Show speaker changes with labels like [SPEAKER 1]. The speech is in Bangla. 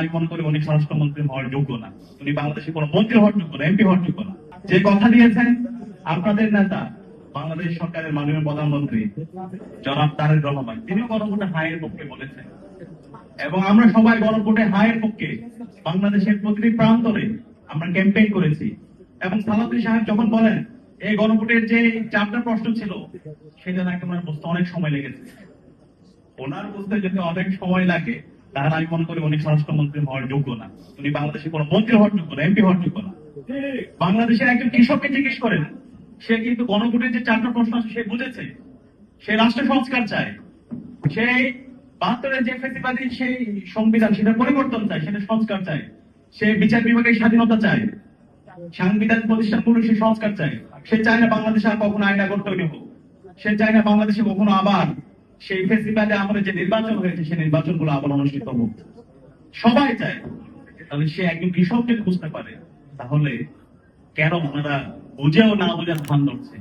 [SPEAKER 1] আমি মনে করি উনি স্বরাষ্ট্রমন্ত্রী হওয়ার যোগ্য না। উনি বাংলাদেশে কোনো মন্ত্রী হওয়ার যোগ্য না, এমপি হওয়ার যোগ্য না। যে কথা দিয়েছেন আপনাদের নেতা বাংলাদেশ সরকারের মাননীয় প্রধানমন্ত্রী জনাব তারেক রহমান, তিনিও গণভোটে হায়ের পক্ষে বলেছেন এবং আমরা সবাই গণভোটে হায়ের পক্ষে বাংলাদেশের প্রতিটি প্রান্তরে আমরা ক্যাম্পেইন করেছি। এবং সালাউদ্দিন সাহেব যখন বলেন এই গণভোটের যে 4টা প্রশ্ন ছিল সেটা নাকি ওনার বুঝতে অনেক সময় লেগেছে, ওনার বুঝতে যদি অনেক সময় লাগে তাহলে আমি মনে করি উনি স্বরাষ্ট্রমন্ত্রী হওয়ার যোগ্য না। উনি বাংলাদেশে কোনো মন্ত্রী হওয়ার যোগ্য না, এমপি হওয়ার যোগ্য না। বাংলাদেশের একজন কৃষককে জিজ্ঞেস করেন, সে কিন্তু গণভোটের যে 4টা প্রশ্ন আছে সে বুঝেছে। সে রাষ্ট্র সংস্কার চায়, সে 72-এর যে ফ্যাসিবাদী সেই সংবিধান সেটা পরিবর্তন চায়, সেটা সংস্কার চায়। সে বিচার বিভাগের স্বাধীনতা চায়, সাংবিধানিক প্রতিষ্ঠানগুলো সে সংস্কার চায়। সে চায় না বাংলাদেশে আর কখনো আইন আগর তৈরি হোক। সে চায় না বাংলাদেশে কখনো আবার সেই ফেসিবাদে আমাদের যে নির্বাচন হয়েছে সেই নির্বাচনগুলো আবার অনুষ্ঠিত হোক। সবাই চায়। তাহলে সে একজন কৃষক যদি বুঝতে পারে তাহলে কেন ওনারা বুঝেও না বুঝার ভান ধরছে?